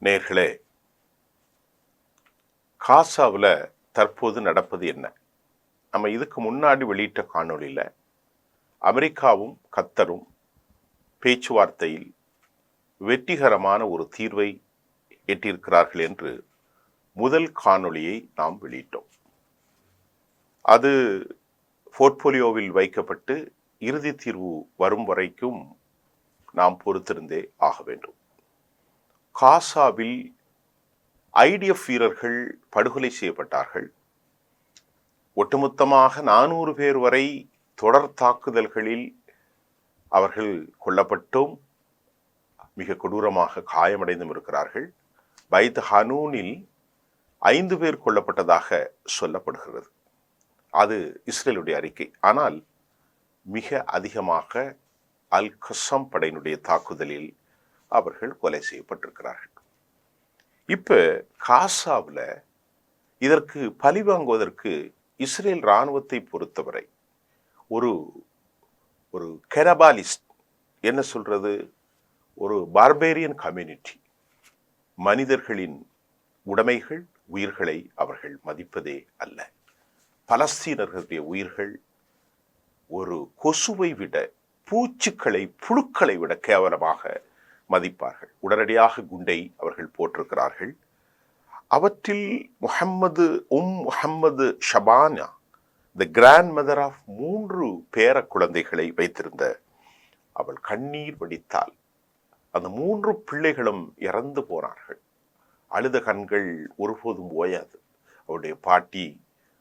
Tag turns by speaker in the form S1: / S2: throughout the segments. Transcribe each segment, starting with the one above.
S1: நேர்களே, காசாவில் தற்போது நடப்பது என்ன? நம்ம இதுக்கு முன்னாடி வெளியிட்ட காணொளியில் அமெரிக்காவும் கத்தரும் பேச்சுவார்த்தையில் வெற்றிகரமான ஒரு தீர்வை எட்டியிருக்கிறார்கள் என்று முதல் காணொளியை நாம் வெளியிட்டோம். அது போர்ட்போலியோவில் வைக்கப்பட்டு இறுதி தீர்வு வரும் வரைக்கும் நாம் பொறுத்திருந்தே ஆக வேண்டும். காசாவில் ஐடிஎஃப் வீரர்கள் படுகொலை செய்யப்பட்டார்கள். ஒட்டுமொத்தமாக 400 பேர் வரை தொடர் தாக்குதல்களில் அவர்கள் கொல்லப்பட்டும் மிக கொடூரமாக காயமடைந்தும் இருக்கிறார்கள். பைத் ஹனூனில் 5 பேர் கொல்லப்பட்டதாக சொல்லப்படுகிறது. அது இஸ்ரேலுடைய அறிக்கை. ஆனால் மிக அதிகமாக அல் கஸம் படையினுடைய தாக்குதலில் அவர்கள் கொலை செய்யப்பட்டிருக்கிறார்கள். இப்ப காசாவில் இதற்கு பழி வாங்குவதற்கு இஸ்ரேல் இராணுவத்தை பொறுத்தவரை ஒரு ஒரு கெரபாலிஸ்ட் என்ன சொல்றது, ஒரு பார்பேரியன் கம்யூனிட்டி, மனிதர்களின் உடைமைகள் உயிர்களை அவர்கள் மதிப்பதே அல்ல. பலஸ்தீனர்களுடைய உயிர்கள் ஒரு கொசுவை விட, பூச்சிக்களை, புழுக்களை விட கேவலமாக மதிப்பார்கள். உடனடியாக குண்டை அவர்கள் போட்டிருக்கிறார்கள். அவற்றில் முஹம்மது ஷபானா, த கிராண்ட் மதர் ஆஃப் 3 பேர குழந்தைகளை வைத்திருந்த அவள் கண்ணீர் வடித்தால் அந்த 3 பிள்ளைகளும் இறந்து போனார்கள். அழுத கண்கள் ஒருபோதும் ஓயாது. அவருடைய பாட்டி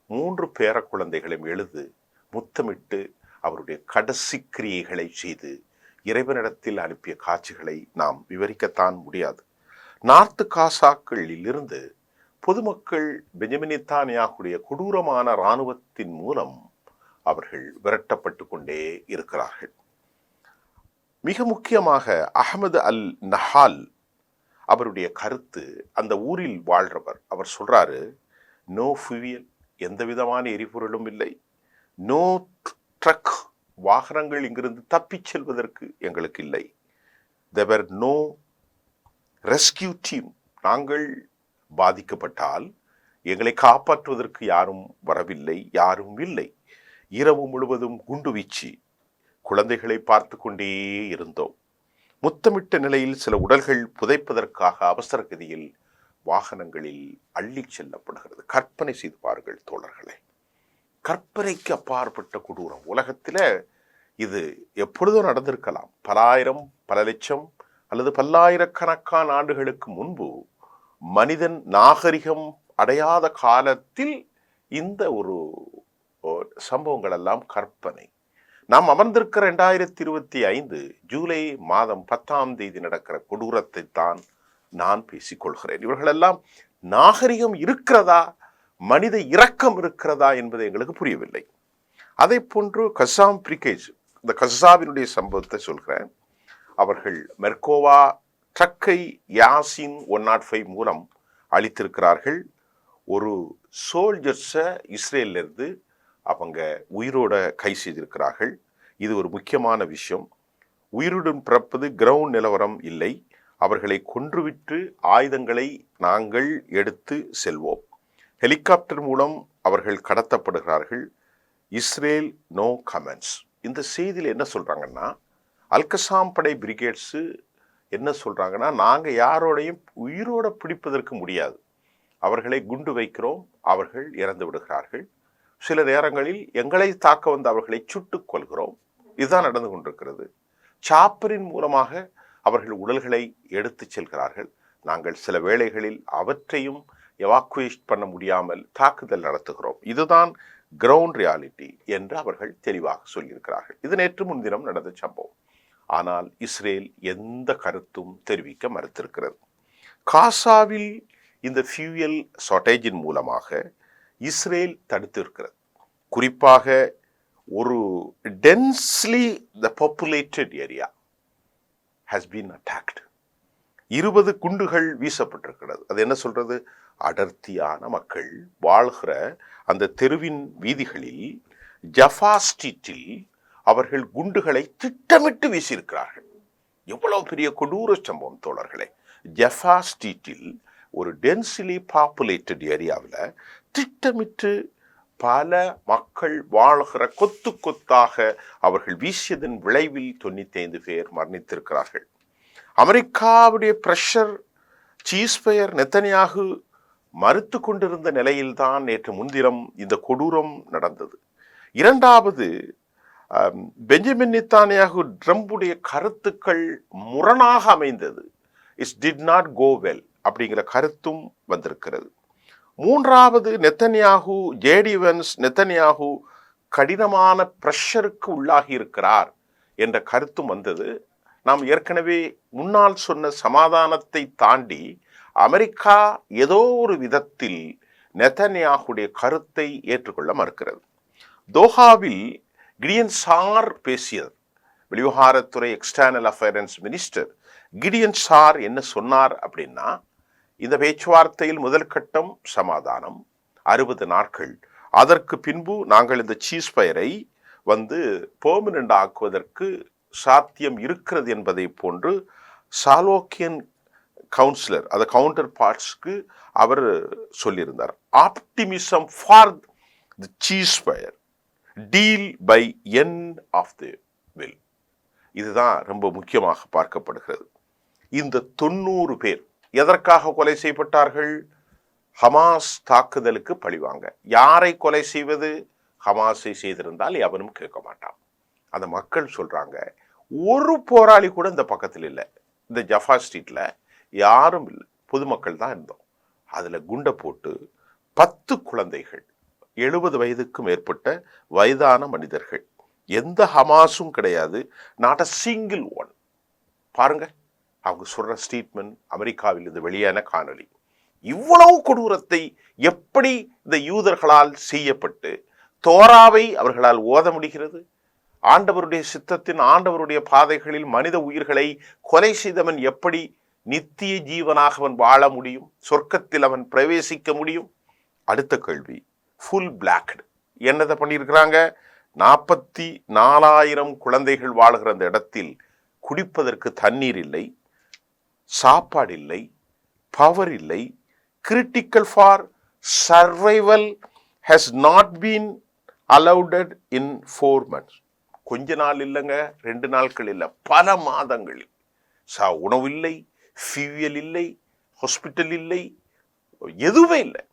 S1: 3 பேர குழந்தைகளையும் எழுது முத்தமிட்டு அவருடைய கடைசி கிரியைகளை செய்து இறைவனிடத்தில் அனுப்பிய காட்சிகளை நாம் விவரிக்கத்தான் முடியாது. நார்த்து காசாக்களில் இருந்து பொதுமக்கள் பெஞ்சமின் நெத்தன்யாகுடைய கொடூரமான இராணுவத்தின் மூலம் அவர்கள் விரட்டப்பட்டு கொண்டே இருக்கிறார்கள். மிக முக்கியமாக அஹமது அல் நஹால் அவருடைய கருத்து, அந்த ஊரில் வாழ்றவர், அவர் சொல்றாரு, நோ ஃபியூயல், எந்த விதமான எரிபொருளும் இல்லை, நோ ட்ரக், வாகனங்கள் இங்கிருந்து தப்பிச் செல்வதற்கு எங்களுக்கு இல்லை, தேர் நோ ரெஸ்கியூ டீம், நாங்கள் பாதிக்கப்பட்டால் எங்களை காப்பாற்றுவதற்கு யாரும் வரவில்லை, யாரும் இல்லை, இரவு முழுவதும் குண்டு வீச்சு, குழந்தைகளை பார்த்து கொண்டே இருந்தோம், முத்தமிட்ட நிலையில் சில உடல்கள் புதைப்பதற்காக அவசர கதியில் வாகனங்களில் அள்ளி செல்லப்படுகிறது. கற்பனை செய்து பாருங்கள் தோழர்களே, கற்பனைக்கு அப்பாற்பட்ட கொடூரம். உலகத்தில் இது எப்பொழுதும் நடந்திருக்கலாம். பல ஆயிரம், பல லட்சம் அல்லது பல்லாயிரக்கணக்கான ஆண்டுகளுக்கு முன்பு மனிதன் நாகரிகம் அடையாத காலத்தில் இந்த ஒரு சம்பவங்கள் எல்லாம் கற்பனை. நாம் அமர்ந்திருக்கிற 2025 ஜூலை மாதம் 10ஆம் தேதி நடக்கிற கொடூரத்தை தான் நான் பேசிக்கொள்கிறேன். இவர்களெல்லாம் நாகரிகம் இருக்கிறதா, மனித இரக்கம் இருக்கிறதா என்பது எங்களுக்கு புரியவில்லை. அதை போன்று கசாம் பிரிகேஜ், இந்த கசாவினுடைய சம்பவத்தை சொல்கிறேன். அவர்கள் மெர்கோவா ட்ரக்கை யாசின் 105 மூலம் அளித்திருக்கிறார்கள். ஒரு சோல்ஜர்ஸை இஸ்ரேலிருந்து அவங்க உயிரோட கை செய்திருக்கிறார்கள். இது ஒரு முக்கியமான விஷயம். உயிருடன் பிறப்பது கிரவுண்ட் நிலவரம் இல்லை. அவர்களை கொன்றுவிட்டு ஆயுதங்களை நாங்கள் எடுத்து செல்வோம். ஹெலிகாப்டர் மூலம் அவர்கள் கடத்தப்படுகிறார்கள். Israel no comments. இந்த செய்தியில் என்ன சொல்றாங்கன்னா, அல்கசாம் படை பிரிகேட்ஸு என்ன சொல்றாங்கன்னா, நாங்கள் யாரோடையும் உயிரோட பிடிப்பதற்கு முடியாது, அவர்களை குண்டு வைக்கிறோம், அவர்கள் இறந்து விடுகிறார்கள், சில நேரங்களில் எங்களை தாக்க வந்து அவர்களை சுட்டுக் கொள்கிறோம். இதுதான் நடந்து கொண்டிருக்கிறது. சாப்பரின் மூலமாக அவர்கள் உடல்களை எடுத்து செல்கிறார்கள். நாங்கள் சில வேளைகளில் அவற்றையும் எவாக்குவேட் பண்ண முடியாமல் தாக்குதல் நடத்துகிறோம். இதுதான் கிரவுண்ட் ரியாலிட்டி என்று அவர்கள் தெளிவாக சொல்லியிருக்கிறார்கள். இது நேற்று முன்தினம் நடந்த சம்பவம். ஆனால் இஸ்ரேல் எந்த கருத்தும் தெரிவிக்க மறுத்திருக்கிறது. காசாவில் இந்த ஃபியூயல் ஷார்டேஜின் மூலமாக இஸ்ரேல் தடுத்திருக்கிறது. குறிப்பாக ஒரு densely populated area has been attacked. 20 குண்டுகள் வீசப்பட்டிருக்கிறது. அது என்ன சொல்றது, அடர்த்தியான மக்கள் வாழ்கிற அந்த தெருவின் வீதிகளில் ஜஃபா ஸ்ட்ரீட்டில் அவர்கள் குண்டுகளை திட்டமிட்டு வீசியிருக்கிறார்கள். எவ்வளவு பெரிய கொடூர சம்பவம் தோழர்களே. ஜஃபா ஸ்ட்ரீட்டில் ஒரு டென்சிலி பாப்புலேட்டட் ஏரியாவில் திட்டமிட்டு பல மக்கள் வாழ்கிற கொத்து கொத்தாக அவர்கள் வீசியதன் விளைவில் 95 பேர் மரணித்திருக்கிறார்கள். அமெரிக்காவுடைய பிரஷர் சீஸ்பயர் நெத்தனியாகு மறுத்து கொண்டிருந்த நிலையில்தான் நேற்று முன்தினம் இந்த கொடூரம் நடந்தது. இரண்டாவது, பெஞ்சமின் நெத்தனியாகு ட்ரம்புடைய கருத்துக்கள் முரணாக அமைந்தது. It's did not go well அப்படிங்கிற கருத்தும் வந்திருக்கிறது. மூன்றாவது, நெத்தனியாகு ஜேடி வென்ஸ் நெத்தனியாகு கடினமான பிரஷருக்கு உள்ளாகி இருக்கிறார் என்ற கருத்தும் வந்தது. நாம் ஏற்கனவே முன்னால் சொன்ன சமாதானத்தை தாண்டி அமெரிக்கா ஏதோ ஒரு விதத்தில் நெத்தனியாகுடைய கருத்தை ஏற்றுக்கொள்ள மறுக்கிறது. தோஹாவில் கிடியன் சார் பேசியது. வெளிவிவகாரத்துறை external affairs minister Gideon Saar என்ன சொன்னார் அப்படின்னா, இந்த பேச்சுவார்த்தையில் முதல் கட்டம் சமாதானம் 60 நாட்கள், அதற்கு பின்பு நாங்கள் இந்த சீஸ்பயரை பெர்மனன்ட் ஆக்குவதற்கு சாத்தியம் இருக்கிறது என்பதை போன்று சாலோக்கியன் கவுன்சிலர் அது கவுண்டர் பார்ட்ஸ்க்கு அவர் சொல்லியிருந்தார். Optimism for the ceasefire deal by end of the will. இதுதான் ரொம்ப முக்கியமாக பார்க்கப்படுகிறது. இந்த 90 பேர் எதற்காக கொலை செய்யப்பட்டார்கள்? ஹமாஸ் தாக்குதலுக்கு பழிவாங்க. யாரை கொலை செய்வது? ஹமாஸை செய்திருந்தால் எவனும் கேட்க மாட்டான். அந்த மக்கள் சொல்றாங்க, ஒரு போராளி கூட இந்த பக்கத்தில் இல்லை, இந்த ஜஃபா ஸ்ட்ரீட்ல யாரும் இல்லை, பொதுமக்கள் தான் இருந்தோம். அதுல குண்டை போட்டு 10 குழந்தைகள், 70 வயதுக்கு மேற்பட்ட வயதான மனிதர்கள், எந்த ஹமாஸும் கிடையாது, நாட் அ சிங்கிள் ஒன். பாருங்க அவங்க சொல்ற ஸ்டேட்மெண்ட், அமெரிக்காவில் இருந்து வெளியான காணொலி. இவ்வளவு கொடூரத்தை எப்படி இந்த யூதர்களால் செய்யப்பட்டு தோராவை அவர்களால் ஓத முடிகிறது? ஆண்டவருடைய சித்தத்தின் ஆண்டவருடைய பாதைகளில் மனித உயிர்களை கொலை செய்தவன் எப்படி நித்திய ஜீவனாக அவன் வாழ முடியும்? சொர்க்கத்தில் அவன் பிரவேசிக்க முடியும்? அடுத்த கேள்வி, ஃபுல் பிளாக்டு என்னதை பண்ணியிருக்கிறாங்க? 44,000 குழந்தைகள் வாழ்கிற அந்த இடத்தில் குடிப்பதற்கு தண்ணீர் இல்லை, சாப்பாடு இல்லை, பவர் இல்லை. Critical for survival has not been allotted in 4 months. கொஞ்ச நாள் இல்லைங்க, 2 நாட்கள் இல்லை, பல மாதங்களில் உணவு இல்லை, ஃபியூயல் இல்லை, ஹாஸ்பிட்டல் இல்லை, எதுவுமே இல்லை.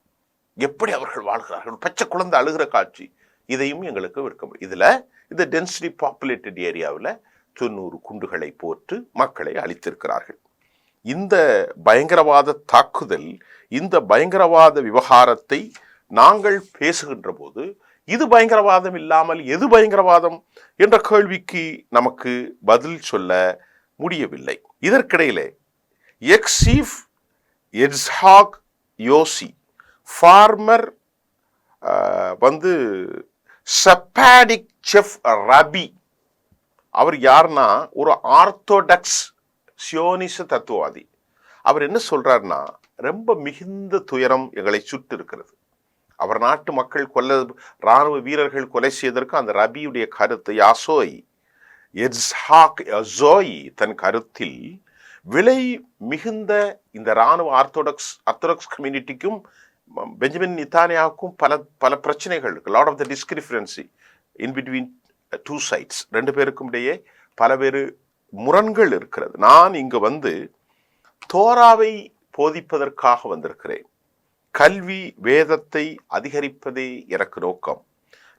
S1: எப்படி அவர்கள் வாழ்கிறார்கள்? பச்சை குழந்தை அழுகிற காட்சி, இதையும் எங்களுக்கு விற்க முடியும். இதுல இந்த டென்சிட்டி பாப்புலேட்டட் ஏரியாவில் 90 குண்டுகளை போட்டு மக்களை அழித்திருக்கிறார்கள். இந்த பயங்கரவாத தாக்குதல், இந்த பயங்கரவாத விவகாரத்தை நாங்கள் பேசுகின்ற போது இது பயங்கரவாதம் இல்லாமல் எது பயங்கரவாதம் என்ற கேள்விக்கு நமக்கு பதில் சொல்ல முடியவில்லை. இதற்கிடையிலே எக்ஸ் சீஃப் இட்ஹாக் யோசி ஃபார்மர் செப்பாடிக் செஃப் ரபி, அவர் யாருன்னா ஒரு ஆர்த்தோடாக்ஸ் சியோனிச தத்துவவாதி. அவர் என்ன சொல்றாருன்னா, ரொம்ப மிகுந்த துயரம் எங்களை சுட்டு இருக்கிறது. அவர் நாட்டு மக்கள் இராணுவ வீரர்கள் கொலை செய்ததற்கு அந்த ரபியுடைய கருத்து தன் கருத்தில் விலை மிகுந்த இந்த இராணுவ ஆர்த்தோடாக்ஸ் கம்யூனிட்டிக்கும் பெஞ்சமின் நெத்தனியாகுக்கும் பல பிரச்சனைகள் இருக்கு. Lot of the discrepancy in between 2 sides, 2 பேருக்கும் இடையே பலவேறு முரண்கள் இருக்கிறது. நான் இங்கு தோராவை போதிப்பதற்காக வந்திருக்கிறேன். கல்வி வேதத்தை அதிகரிப்பதே எனக்கு நோக்கம்.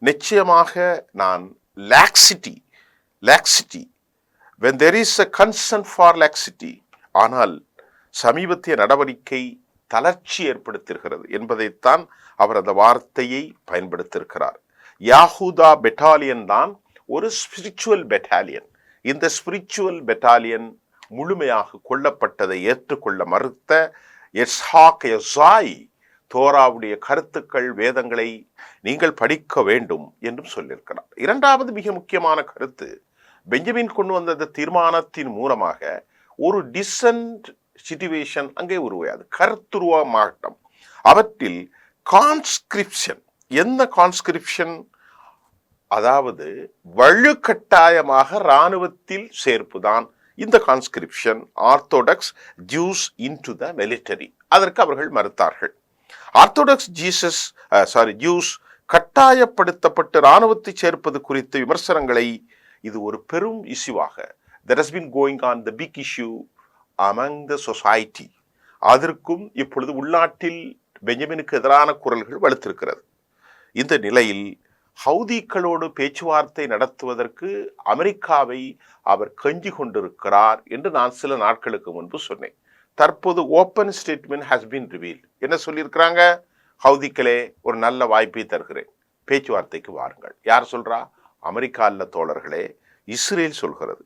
S1: நிச்சயமாக நான் laxity when there is a concern for laxity, ஆனால் சமீபத்திய நடவடிக்கை தளர்ச்சி ஏற்படுத்துகிறது என்பதைத்தான் அவர் அந்த வார்த்தையை பயன்படுத்தியிருக்கிறார். யாஹூதா பெட்டாலியன் தான் ஒரு ஸ்பிரிச்சுவல் பெட்டாலியன். இந்த ஸ்பிரிச்சுவல் பெட்டாலியன் முழுமையாக கொல்லப்பட்டதை ஏற்றுக்கொள்ள மறுத்த இட்ஹாக் யோசி தோராவுடைய கருத்துக்கள் வேதங்களை நீங்கள் படிக்க வேண்டும் என்றும் சொல்லியிருக்கிறார். இரண்டாவது மிக முக்கியமான கருத்து, பெஞ்சமின் கொண்டு வந்த தீர்மானத்தின் மூலமாக ஒரு டிசன்ட் சிச்சுவேஷன் அங்கே உருவாது, கருத்துருவ மாற்றம். அவற்றில் கான்ஸ்கிரிப்ஷன், என்ன கான்ஸ்கிரிப்ஷன்? அதாவது வலுக்கட்டாயமாக இராணுவத்தில் சேர்ப்புதான் இந்த conscription orthodox Jews into the military. அதற்கு அவர்கள் மறுத்தார்கள். ஆர்த்தோடாக்ஸ் ஜூஸ் கட்டாயப்படுத்தப்பட்டு இராணுவத்தை சேர்ப்பது குறித்த விமர்சனங்களை இது ஒரு பெரும் இஷ்யூவாக that has been going on the big issue among the society. அதற்கும் இப்பொழுது உள்நாட்டில் பெஞ்சமினுக்கு எதிரான குரல்கள் வலுத்திருக்கிறது. இந்த நிலையில் ஹவுதிகளோடு பேச்சுவார்த்தை நடத்துவதற்கு அமெரிக்காவை அவர் கெஞ்சி கொண்டிருக்கிறார் என்று நான் சில நாட்களுக்கு முன்பு சொன்னேன். தற்போது open statement has been revealed. என்ன சொல்லியிருக்கிறாங்க? ஹவுதிகளே, ஒரு நல்ல வாய்ப்பை தருகிறேன், பேச்சுவார்த்தைக்கு வாருங்கள். யார் சொல்றா? அமெரிக்கா அல்ல தோழர்களே, இஸ்ரேல் சொல்கிறது.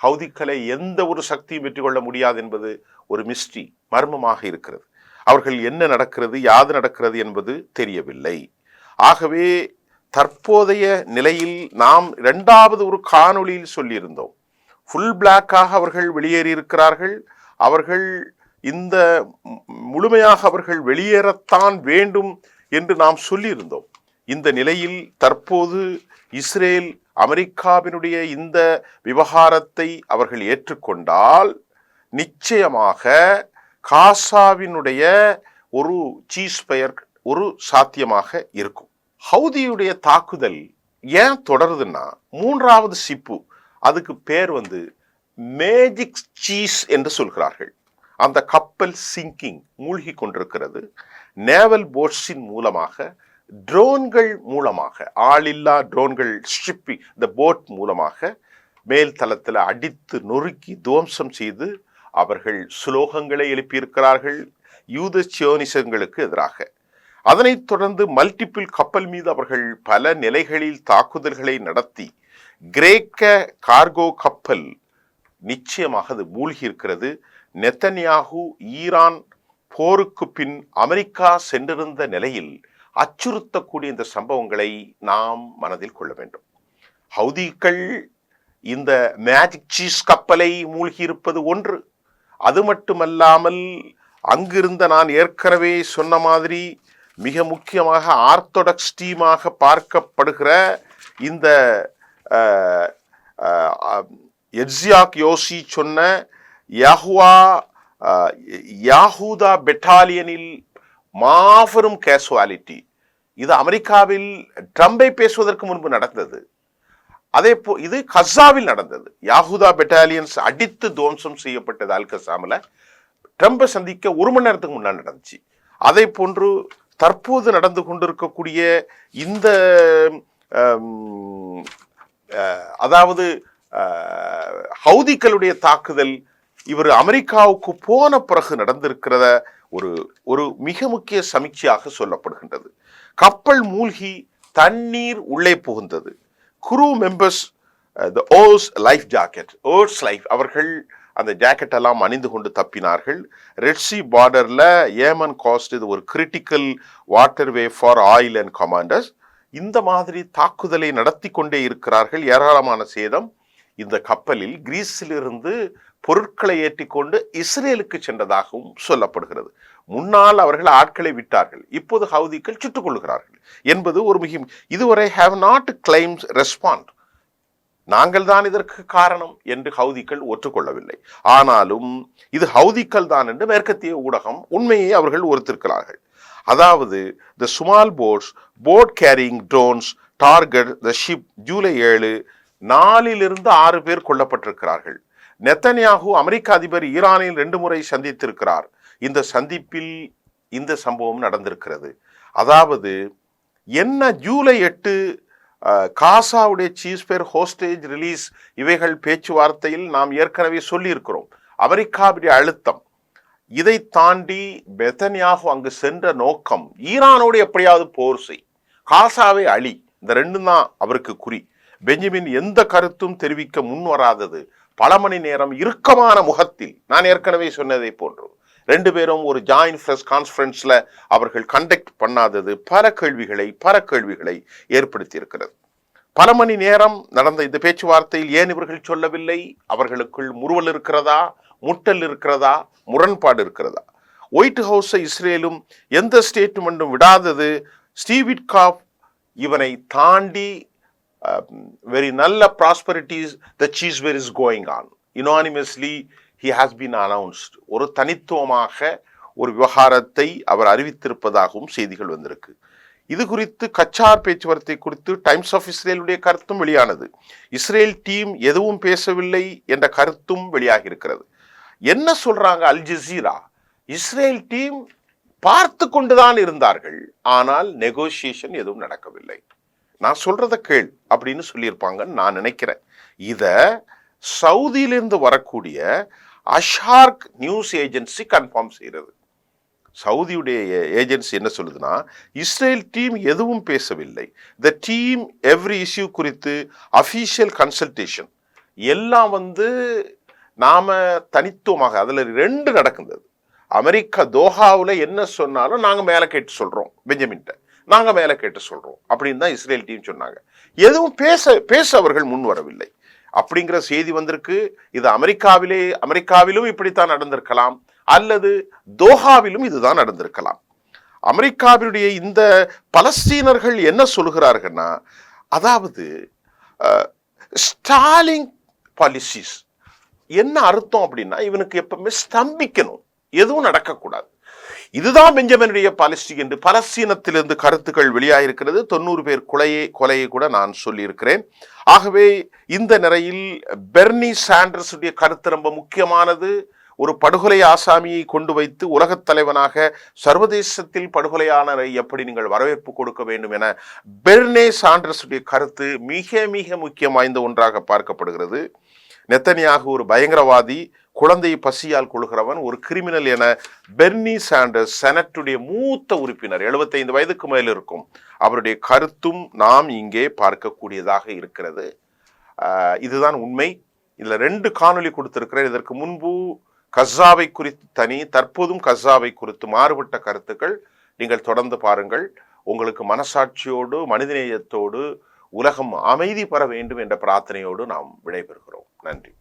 S1: ஹவுதிகளை எந்த ஒரு சக்தியும் வெற்றி கொள்ள முடியாது என்பது ஒரு மிஸ்ட்ரி, மர்மமாக இருக்கிறது. அவர்கள் என்ன நடக்கிறது, யாது நடக்கிறது என்பது தெரியவில்லை. ஆகவே தற்போதைய நிலையில் நாம் இரண்டாவது ஒரு காணொளியில் சொல்லியிருந்தோம், ஃபுல் பிளாக்காக அவர்கள் வெளியேறியிருக்கிறார்கள். அவர்கள் இந்த முழுமையாக அவர்கள் வெளியேறத்தான் வேண்டும் என்று நாம் சொல்லியிருந்தோம். இந்த நிலையில் தற்போது இஸ்ரேல் அமெரிக்காவினுடைய இந்த விவகாரத்தை அவர்கள் ஏற்றுக்கொண்டால் நிச்சயமாக காசாவினுடைய ஒரு சீஸ்ஃபயர் ஒரு சாத்தியமாக இருக்கும். ஹவுதியுடைய தாக்குதல் ஏன் தொடருதுன்னா, மூன்றாவது ஷிப்பு, அதுக்கு பேர் மேஜிக் சீஸ் என்று சொல்கிறார்கள். அந்த கப்பல் சிங்கிங், மூழ்கி கொண்டிருக்கிறது. நேவல் போட்ஸின் மூலமாக, ட்ரோன்கள் மூலமாக, ஆளில்லா ட்ரோன்கள் ஸ்ட்ரிப்பிங் இந்த போட் மூலமாக மேல் தளத்தில் அடித்து நொறுக்கி துவம்சம் செய்து அவர்கள் சுலோகங்களை எழுப்பியிருக்கிறார்கள் யூத சியோனிசங்களுக்கு எதிராக. அதனைத் தொடர்ந்து மல்டிபிள் கப்பல் மீது அவர்கள் பல நிலைகளில் தாக்குதல்களை நடத்தி கிரேக்க கார்கோ கப்பல் நிச்சயமாக அது மூழ்கி இருக்கிறது. நெத்தன்யாகு ஈரான் போருக்கு பின் அமெரிக்கா சென்றிருந்த நிலையில் அச்சுறுத்தக்கூடிய இந்த சம்பவங்களை நாம் மனதில் கொள்ள வேண்டும். ஹவுதிகள் இந்த மேஜிக் சீஸ் கப்பலை மூழ்கி இருப்பது ஒன்று. அது மட்டுமல்லாமல் அங்கிருந்த நான் ஏற்கனவே சொன்ன மாதிரி மிக முக்கியமாக ஆர்த்தோடாக்ஸ் டீமாக பார்க்கப்படுகிற இந்த எட்ஸியாக் யோசி சொன்ன யாஹூதா பெட்டாலியனில் மாபெரும் கேசுவாலிட்டி. இது அமெரிக்காவில் ட்ரம்பை பேசுவதற்கு முன்பு நடந்தது. இது கசாவில் நடந்தது. யாஹூதா பெட்டாலியன்ஸ் அடித்து துவம்சம் செய்யப்பட்டது அல் கசாமில். ட்ரம்பை சந்திக்க ஒரு மணி நேரத்துக்கு முன்னால் நடந்துச்சு. அதே போன்று தற்போது நடந்து கொண்டிருக்கக்கூடிய இந்த அதாவது ஹவுதிகளுடைய தாக்குதல் இவர் அமெரிக்காவுக்கு போன பிறகு நடந்திருக்கிறத ஒரு மிக முக்கிய சமீட்சையாக சொல்லப்படுகின்றது. கப்பல் மூழ்கி தண்ணீர் உள்ளே புகுந்தது. குரூ மெம்பர்ஸ் லைஃப் ஜாக்கெட் அவர்கள் அந்த ஜாக்கெட் எல்லாம் அணிந்து கொண்டு தப்பினார்கள். ரெட்சி பார்டர்ல ஏமன் காஸ்ட், இது ஒரு critical waterway for oil and commanders. இந்த மாதிரி தாக்குதலை நடத்தி கொண்டே இருக்கிறார்கள். ஏராளமான சேதம். இந்த கப்பலில் கிரீஸிலிருந்து பொருட்களை ஏற்றிக்கொண்டு இஸ்ரேலுக்கு சென்றதாகவும் சொல்லப்படுகிறது. முன்னால் அவர்கள் ஆட்களை விட்டார்கள், இப்போது ஹவுதிகள் சுட்டுக் கொள்கிறார்கள் என்பது ஒரு மிக இதுவரை ஹேவ் நாட் கிளைம்ஸ் ரெஸ்பாண்ட். நாங்கள் தான் இதற்கு காரணம் என்று ஹவுதிகள் ஒற்றுக்கொள்ளவில்லை. ஆனாலும் இது ஹவுதிகள் தான் என்று மேற்கத்திய ஊடகம் உண்மையை அவர்கள் ஒருத்திருக்கிறார்கள். அதாவது the small boat carrying drones target the ship. July 7 4 to 6 பேர் கொல்லப்பட்டிருக்கிறார்கள். நெத்தன்யாகு அமெரிக்க அதிபர் ஈரானில் 2 முறை சந்தித்திருக்கிறார். இந்த சந்திப்பில் இந்த சம்பவம் நடந்திருக்கிறது. அதாவது என்ன, ஜூலை 8 காசாவுடைய சீஸ்பேர் ஹோஸ்டேஜ் ரிலீஸ், இவைகள் பேச்சுவார்த்தையில் நாம் ஏற்கனவே சொல்லியிருக்கிறோம். அமெரிக்காவுடைய அழுத்தம், இதை தாண்டி நெத்தன்யாகு அங்கு சென்ற நோக்கம் ஈரானோடு எப்படியாவது போர் செய், காசாவை அழி, இந்த 2 தான் அவருக்கு குறி. பெஞ்சமின் எந்த கருத்தும் தெரிவிக்க முன் வராதது, பல மணி நேரம் இறுக்கமான முகத்தில், நான் ஏற்கனவே சொன்னதை போன்று 2 பேரும் ஒரு ஜாயின்ட் பிரஸ் கான்ஃபரன்ஸ்ல அவர்கள் கண்டக்ட் பண்ணாதது பல கேள்விகளை ஏற்படுத்தி இருக்கிறது. பல மணி நேரம் நடந்த இந்த பேச்சுவார்த்தையில் ஏன் இவர்கள் சொல்லவில்லை? அவர்களுக்குள் முறுவல் இருக்கிறதா, முட்டல் இருக்கிறதா, முரண்பாடு இருக்கிறதா? ஒயிட் ஹவுஸை இஸ்ரேலும் எந்த ஸ்டேட்மெண்ட்டும் விடாதது. ஸ்டீவ் விட்காஃப் இவனை தாண்டி very நல்ல prosperities the cease where is going on unanimously he has been announced. ஒரு தனித்துவமாக ஒரு விவகாரத்தை அவர் அறிவித்திருப்பதாகவும் செய்திகள் வந்திருக்கு. இது குறித்து கச்சார் பேச்சுவார்த்தை குறித்து டைம்ஸ் ஆஃப் இஸ்ரேலுடைய கருத்தும் வெளியானது. இஸ்ரேல் டீம் எதுவும் பேசவில்லை என்ற கருத்தும் வெளியாகி இருக்கிறது. என்ன சொல்றாங்க அல் ஜசீரா? இஸ்ரேல் டீம் பார்த்து கொண்டுதான் இருந்தார்கள், ஆனால் நெகோசியேஷன் எதுவும் நடக்கவில்லை. நான் சொல்றத கேள் அப்படின்னு சொல்லியிருப்பாங்கன்னு நான் நினைக்கிறேன். இத சவுதியிலிருந்து வரக்கூடிய அஷார்க் நியூஸ் ஏஜென்சி கன்ஃபார்ம் செய்கிறது. சவுதியுடைய ஏஜென்சி என்ன சொல்லுதுன்னா, இஸ்ரேல் டீம் எதுவும் பேசவில்லை. த டீம் எவ்ரி இஷ்யூ குறித்து அஃபீஷியல் கன்சல்டேஷன் எல்லாம் நாம தனித்துவமாக அதுல 2 நடக்குது. அமெரிக்கா தோஹாவில் என்ன சொன்னாலும் நாங்க மேல கேட்டு சொல்றோம், பெஞ்சமின்ட்ட நாங்க மேல கேட்டு சொல்றோம் அப்படின்னு தான் இஸ்ரேல் டீம் சொன்னாங்க. எதுவும் பேச அவர்கள் முன் வரவில்லை அப்படிங்கிற செய்தி வந்திருக்கு. இது அமெரிக்காவிலும் இப்படித்தான் நடந்திருக்கலாம், அல்லது தோஹாவிலும் இதுதான் நடந்திருக்கலாம். அமெரிக்காவினுடைய இந்த பலஸ்தீனர்கள் என்ன சொல்கிறார்கள்னா, அதாவது ஸ்டாலிங் பாலிசிஸ் என்ன அர்த்தம் அப்படின்னா, இவனுக்கு எப்பவுமே ஸ்தம்பிக்கணும், எதுவும் நடக்கக்கூடாது. இதுதான் பெஞ்சமினுடைய பாலிசி என்று பலஸ்தீனத்திலிருந்து கருத்துக்கள் வெளியாயிருக்கிறது. 90 பேர் கொலையை கூட நான் சொல்லியிருக்கிறேன். ஆகவே இந்த நிலையில் பெர்னி சாண்டர்ஸுடைய கருத்து ரொம்ப முக்கியமானது. ஒரு படுகொலை ஆசாமியை கொண்டு வைத்து உலகத் தலைவனாக சர்வதேசத்தில் படுகொலையானரை எப்படி நீங்கள் வரவேற்பு கொடுக்க வேண்டும் என பெர்னி சாண்டர்ஸுடைய கருத்து மிக மிக முக்கியம் வாய்ந்த ஒன்றாக பார்க்கப்படுகிறது. நெத்தனியாகு ஒரு பயங்கரவாதி, குழந்தை பசியால் கொள்கிறவன், ஒரு கிரிமினல் என பெர்னி சாண்டர்ஸ் செனட்டுடைய மூத்த உறுப்பினர், 75 வயதுக்கு மேல் இருக்கும், அவருடைய கருத்தும் நாம் இங்கே பார்க்கக்கூடியதாக இருக்கிறது. இதுதான் உண்மை. இதுல 2 காணொலி கொடுத்திருக்கிறேன். இதற்கு முன்பு கஸ்ஸாவை குறித்து தனி, தற்போதும் கஸ்ஸாவை குறித்து மாறுபட்ட கருத்துக்கள். நீங்கள் தொடர்ந்து பாருங்கள். உங்களுக்கு மனசாட்சியோடு மனிதநேயத்தோடு உலகம் அமைதி பெற வேண்டும் என்ற பிரார்த்தனையோடு நாம் விடைபெறுகிறோம். நன்றி.